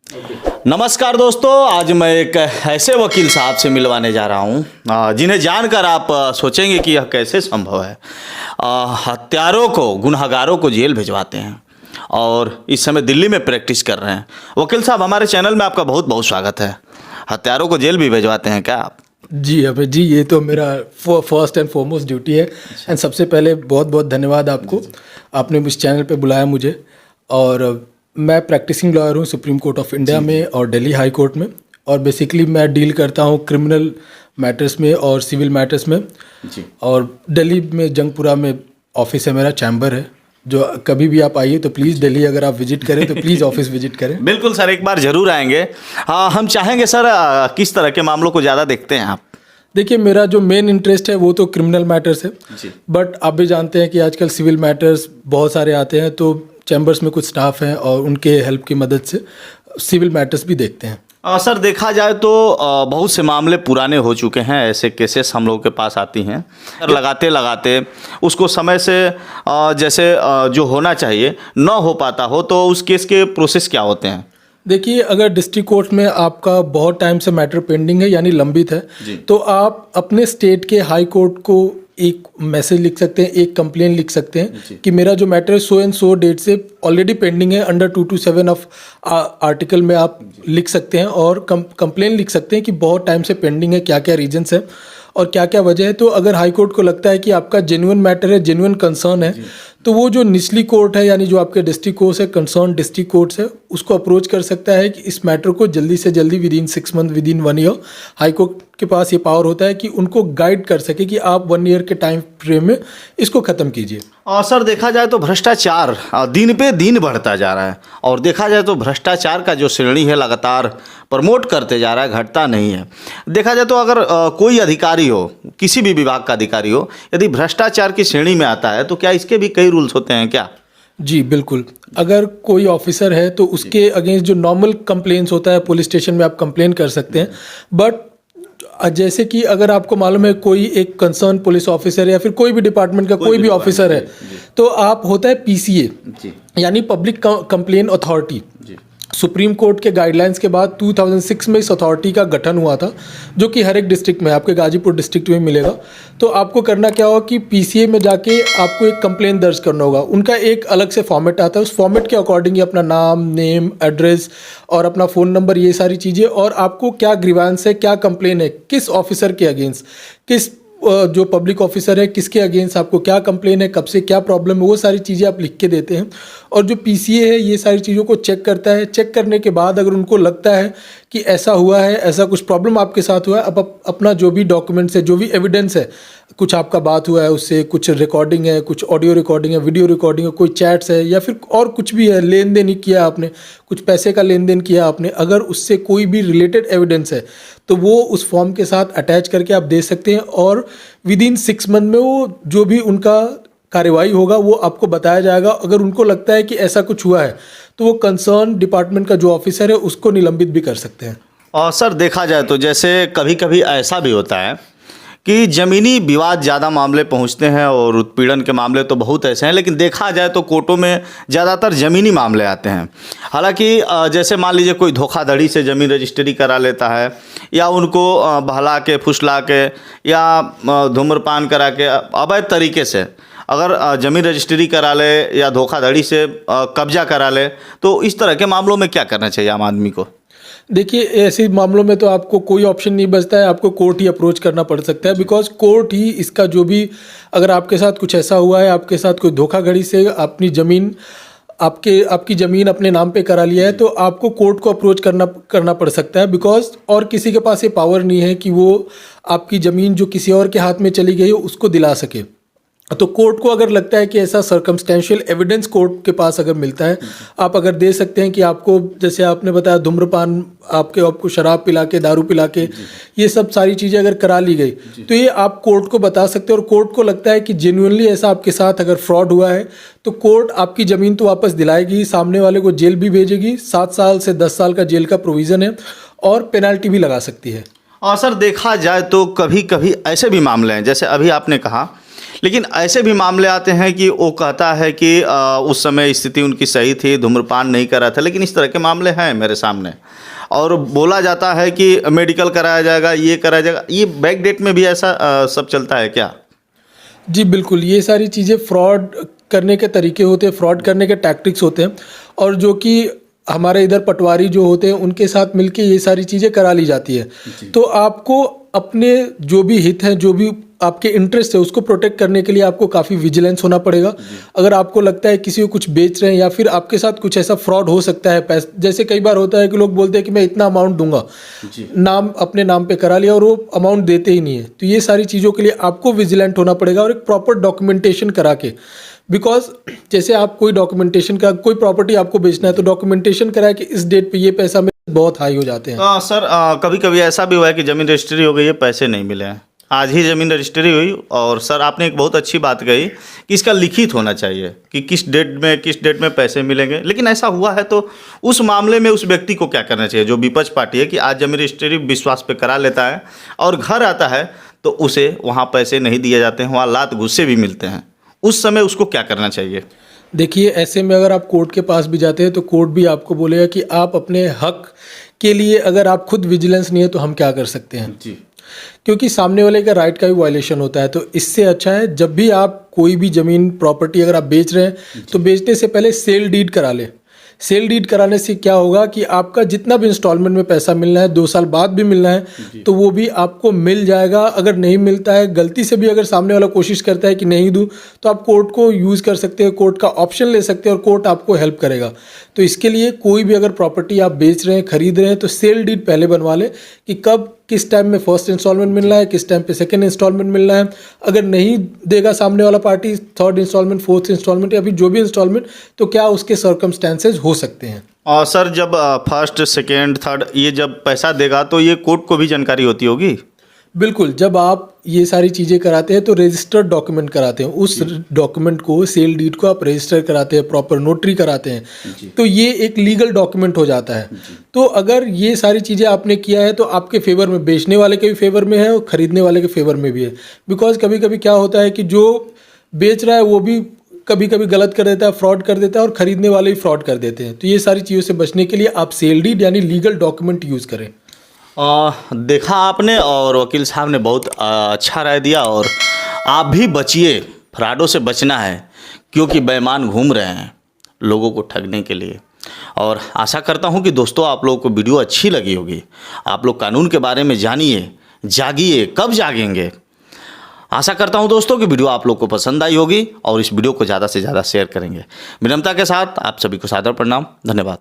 नमस्कार दोस्तों, आज मैं एक ऐसे वकील साहब से मिलवाने जा रहा हूं जिन्हें जानकर आप सोचेंगे कि यह कैसे संभव है। हत्यारों को, गुनहगारों को जेल भिजवाते हैं और इस समय दिल्ली में प्रैक्टिस कर रहे हैं। वकील साहब, हमारे चैनल में आपका बहुत बहुत स्वागत है। हत्यारों को जेल भी भिजवाते हैं क्या आप? जी अबे जी, ये तो मेरा फर्स्ट एंड फॉरमोस्ट ड्यूटी है। एंड सबसे पहले बहुत बहुत धन्यवाद आपको, आपने इस चैनल पे बुलाया मुझे। और मैं प्रैक्टिसिंग लॉयर हूँ सुप्रीम कोर्ट ऑफ इंडिया में और दिल्ली हाई कोर्ट में। और बेसिकली मैं डील करता हूँ क्रिमिनल मैटर्स में और सिविल मैटर्स में जी। और दिल्ली में जंगपुरा में ऑफिस है, मेरा चैम्बर है। जो कभी भी आप आइए तो प्लीज़ दिल्ली अगर आप विजिट करें तो प्लीज़ ऑफिस विजिट करें। बिल्कुल सर, एक बार ज़रूर आएंगे। हाँ, हम चाहेंगे सर, किस तरह के मामलों को ज़्यादा देखते हैं आप? देखिए, मेरा जो मेन इंटरेस्ट है वो तो क्रिमिनल मैटर्स है, बट आप भी जानते हैं कि आजकल सिविल मैटर्स बहुत सारे आते हैं, तो चैम्बर्स में कुछ स्टाफ हैं और उनके हेल्प की मदद से सिविल मैटर्स भी देखते हैं। सर, देखा जाए तो बहुत से मामले पुराने हो चुके हैं, ऐसे केसेस हम लोगों के पास आती हैं। लगाते लगाते उसको समय से जैसे जो होना चाहिए न हो पाता हो, तो उस केस के प्रोसेस क्या होते हैं? देखिए, अगर डिस्ट्रिक्ट कोर्ट में आपका बहुत टाइम से मैटर पेंडिंग है यानी लंबित है, तो आप अपने स्टेट के हाई कोर्ट को एक मैसेज लिख सकते हैं, एक कंप्लेन लिख सकते हैं कि मेरा जो मैटर है सो एंड सो डेट से ऑलरेडी पेंडिंग है। अंडर 227 ऑफ आर्टिकल में आप लिख सकते हैं और कंप्लेन लिख सकते हैं कि बहुत टाइम से पेंडिंग है, क्या क्या रीजंस है और क्या क्या वजह है। तो अगर हाई कोर्ट को लगता है कि आपका जेन्युइन मैटर है, जेन्युइन कंसर्न है, तो वो जो निचली कोर्ट है यानी जो आपके डिस्ट्रिक्ट कोर्ट है, कंसर्न डिस्ट्रिक्ट कोर्ट है, उसको अप्रोच कर सकता है कि इस मैटर को जल्दी से जल्दी within 6 month, within 1 year, high court के पास ये पावर होता है कि उनको गाइड कर सके कि आप 1 ईयर के टाइम फ्रेम में इसको ख़त्म कीजिए। और सर, देखा जाए तो भ्रष्टाचार दिन पे दिन बढ़ता जा रहा है और देखा जाए तो भ्रष्टाचार का जो श्रेणी है लगातार प्रमोट करते जा रहा है, घटता नहीं है। देखा जाए तो अगर कोई अधिकारी हो, किसी भी विभाग का अधिकारी हो, यदि भ्रष्टाचार की श्रेणी में आता है तो क्या इसके भी कई रूल्स होते हैं क्या? जी बिल्कुल। अगर कोई ऑफिसर है तो उसके अगेंस्ट जो नॉर्मल कंप्लेंट्स होता है पुलिस स्टेशन में आप कंप्लेन कर सकते हैं, बट जैसे कि अगर आपको मालूम है कोई एक कंसर्न पुलिस ऑफिसर है या फिर कोई भी डिपार्टमेंट का कोई भी ऑफिसर है, तो आप होता है पीसीए यानी public complain authority. Supreme court के गाइडलाइंस के बाद 2006 में इस अथॉरिटी का गठन हुआ था, जो कि हर एक डिस्ट्रिक्ट में, आपके गाजीपुर डिस्ट्रिक्ट में मिलेगा। तो आपको करना क्या होगा कि पीसीए में जाके आपको एक कंप्लेन दर्ज करना होगा। उनका एक अलग से फॉर्मेट आता है, उस फॉर्मेट के अकॉर्डिंग ही अपना नाम, नेम, एड्रेस और अपना फ़ोन नंबर, ये सारी चीज़ें, और आपको क्या ग्रीवांस है, क्या कंप्लेन है, किस ऑफिसर के अगेंस्ट, किस जो पब्लिक ऑफिसर है किसके अगेंस्ट आपको क्या कंप्लेन है, कब से क्या प्रॉब्लम है, वो सारी चीज़ें आप लिख के देते हैं। और जो पीसीए है ये सारी चीज़ों को चेक करता है। चेक करने के बाद अगर उनको लगता है कि ऐसा हुआ है, ऐसा कुछ प्रॉब्लम आपके साथ हुआ है, अब अपना जो भी डॉक्यूमेंट्स है, जो भी एविडेंस है, कुछ आपका बात हुआ है उससे, कुछ रिकॉर्डिंग है, कुछ ऑडियो रिकॉर्डिंग है, वीडियो रिकॉर्डिंग है, कोई चैट्स है या फिर और कुछ भी है, लेन देन ही किया आपने, कुछ पैसे का लेन देन किया आपने, अगर उससे कोई भी रिलेटेड एविडेंस है तो वो उस फॉर्म के साथ अटैच करके आप दे सकते हैं। और विदिन 6 मंथ में वो जो भी उनका कार्रवाई होगा वो आपको बताया जाएगा। अगर उनको लगता है कि ऐसा कुछ हुआ है तो वो कंसर्न डिपार्टमेंट का जो ऑफिसर है उसको निलंबित भी कर सकते हैं। और सर, देखा जाए तो जैसे कभी कभी ऐसा भी होता है कि ज़मीनी विवाद ज़्यादा मामले पहुंचते हैं और उत्पीड़न के मामले तो बहुत ऐसे हैं, लेकिन देखा जाए तो कोर्टों में ज़्यादातर ज़मीनी मामले आते हैं। हालांकि जैसे मान लीजिए कोई धोखाधड़ी से ज़मीन रजिस्ट्री करा लेता है या उनको बहला के, फुसला के या धूम्रपान करा के अवैध तरीके से अगर ज़मीन रजिस्ट्री करा ले या धोखाधड़ी से कब्जा करा ले, तो इस तरह के मामलों में क्या करना चाहिए आम आदमी को? देखिए, ऐसे मामलों में तो आपको कोई ऑप्शन नहीं बचता है, आपको कोर्ट ही अप्रोच करना पड़ सकता है। बिकॉज कोर्ट ही इसका जो भी, अगर आपके साथ कुछ ऐसा हुआ है, आपके साथ कोई धोखाधड़ी से अपनी ज़मीन, आपकी ज़मीन अपने नाम पे करा लिया है, तो आपको कोर्ट को अप्रोच करना पड़ सकता है। बिकॉज और किसी के पास ये पावर नहीं है कि वो आपकी ज़मीन जो किसी और के हाथ में चली गई हो उसको दिला सके। तो कोर्ट को अगर लगता है कि ऐसा सर्कमस्टेंशियल एविडेंस कोर्ट के पास अगर मिलता है, आप अगर दे सकते हैं कि आपको, जैसे आपने बताया धूम्रपान, आपको शराब पिला के, दारू पिला के, ये सब सारी चीज़ें अगर करा ली गई तो ये आप कोर्ट को बता सकते हैं। और कोर्ट को लगता है कि जेन्युइनली ऐसा आपके साथ अगर फ्रॉड हुआ है तो कोर्ट आपकी ज़मीन तो वापस दिलाएगी, सामने वाले को जेल भी भेजेगी, 7 साल से 10 साल का जेल का प्रोविज़न है और पेनल्टी भी लगा सकती है। और सर, देखा जाए तो कभी कभी ऐसे भी मामले हैं जैसे अभी आपने कहा, लेकिन ऐसे भी मामले आते हैं कि वो कहता है कि उस समय स्थिति उनकी सही थी, धूम्रपान नहीं कर रहा था, लेकिन इस तरह के मामले हैं मेरे सामने। और बोला जाता है कि मेडिकल कराया जाएगा, ये कराया जाएगा। ये बैक डेट में भी ऐसा सब चलता है क्या? जी बिल्कुल, ये सारी चीज़ें फ्रॉड करने के तरीके होते हैं, फ्रॉड करने के टैक्टिक्स होते हैं, और जो कि हमारे इधर पटवारी जो होते हैं उनके साथ मिलके ये सारी चीज़ें करा ली जाती है। तो आपको अपने जो भी हित हैं, जो भी आपके इंटरेस्ट है, उसको प्रोटेक्ट करने के लिए आपको काफ़ी विजिलेंस होना पड़ेगा। अगर आपको लगता है किसी को कुछ बेच रहे हैं या फिर आपके साथ कुछ ऐसा फ्रॉड हो सकता है, पैसे जैसे कई बार होता है कि लोग बोलते हैं कि मैं इतना अमाउंट दूंगा, नाम अपने नाम पे करा लिया और वो अमाउंट देते ही नहीं है। तो ये सारी चीज़ों के लिए आपको विजिलेंट होना पड़ेगा और एक प्रॉपर डॉक्यूमेंटेशन करा के, बिकॉज जैसे आप कोई डॉक्यूमेंटेशन का, कोई प्रॉपर्टी आपको बेचना है तो डॉक्यूमेंटेशन करा के इस डेट पे ये पैसा मेरे बहुत हाई हो जाते हैं। सर कभी कभी ऐसा भी हुआ है कि ज़मीन रजिस्ट्री हो गई है, पैसे नहीं मिले हैं, आज ही ज़मीन रजिस्ट्री हुई, और सर आपने एक बहुत अच्छी बात कही कि इसका लिखित होना चाहिए कि किस डेट में पैसे मिलेंगे। लेकिन ऐसा हुआ है तो उस मामले में उस व्यक्ति को क्या करना चाहिए, जो विपक्ष पार्टी है, कि आज ज़मीन रजिस्ट्री विश्वास पे करा लेता है और घर आता है तो उसे वहाँ पैसे नहीं दिए जाते हैं, वहाँ लात गुस्से भी मिलते हैं, उस समय उसको क्या करना चाहिए? देखिए, ऐसे में अगर आप कोर्ट के पास भी जाते हैं तो कोर्ट भी आपको बोलेगा कि आप अपने हक के लिए, अगर आप खुद विजिलेंस नहीं है तो हम क्या कर सकते हैं जी, क्योंकि सामने वाले का राइट का भी वायलेशन होता है। तो इससे अच्छा है जब भी आप कोई भी ज़मीन प्रॉपर्टी अगर आप बेच रहे हैं तो बेचने से पहले सेल डीड करा लें। सेल डीड कराने से क्या होगा कि आपका जितना भी इंस्टॉलमेंट में पैसा मिलना है, 2 साल बाद भी मिलना है, तो वो भी आपको मिल जाएगा। अगर नहीं मिलता है, गलती से भी अगर सामने वाला कोशिश करता है कि नहीं दूं, तो आप कोर्ट को यूज़ कर सकते हैं, कोर्ट का ऑप्शन ले सकते हैं और कोर्ट आपको हेल्प करेगा। तो इसके लिए कोई भी अगर प्रॉपर्टी आप बेच रहे हैं, खरीद रहे हैं, तो सेल डीड पहले बनवा लें कि कब किस टाइम में फर्स्ट इंस्टॉलमेंट मिलना है, किस टाइम पे सेकंड इंस्टॉलमेंट मिलना है। अगर नहीं देगा सामने वाला party third instalment, fourth instalment या फिर जो भी इंस्टॉलमेंट, तो क्या उसके सर्कमस्टेंसेज हो सकते हैं। और सर जब फर्स्ट सेकेंड थर्ड ये जब पैसा देगा तो ये कोर्ट को भी जानकारी होती होगी? बिल्कुल, जब आप ये सारी चीज़ें कराते हैं तो रजिस्टर्ड डॉक्यूमेंट कराते हैं, उस डॉक्यूमेंट को, सेल डीड को आप रजिस्टर कराते हैं, प्रॉपर नोटरी कराते हैं, तो ये एक लीगल डॉक्यूमेंट हो जाता है। तो अगर ये सारी चीज़ें आपने किया है तो आपके फेवर में, बेचने वाले के भी फेवर में है और ख़रीदने वाले के फेवर में भी है। बिकॉज कभी कभी क्या होता है कि जो बेच रहा है वो भी कभी कभी गलत कर देता है, फ्रॉड कर देता है, और ख़रीदने वाले भी फ्रॉड कर देते हैं। तो ये सारी चीज़ों से बचने के लिए आप सेल डीड यानी लीगल डॉक्यूमेंट यूज़ करें। देखा आपने, और वकील साहब ने बहुत अच्छा राय दिया। और आप भी बचिए, फ्रॉडों से बचना है, क्योंकि बेईमान घूम रहे हैं लोगों को ठगने के लिए। और आशा करता हूं कि दोस्तों आप लोगों को वीडियो अच्छी लगी होगी, आप लोग कानून के बारे में जानिए, जागिए, कब जागेंगे। आशा करता हूं दोस्तों कि वीडियो आप लोग को पसंद आई होगी और इस वीडियो को ज़्यादा से ज़्यादा शेयर करेंगे। विनम्रता के साथ आप सभी को सादर प्रणाम, धन्यवाद।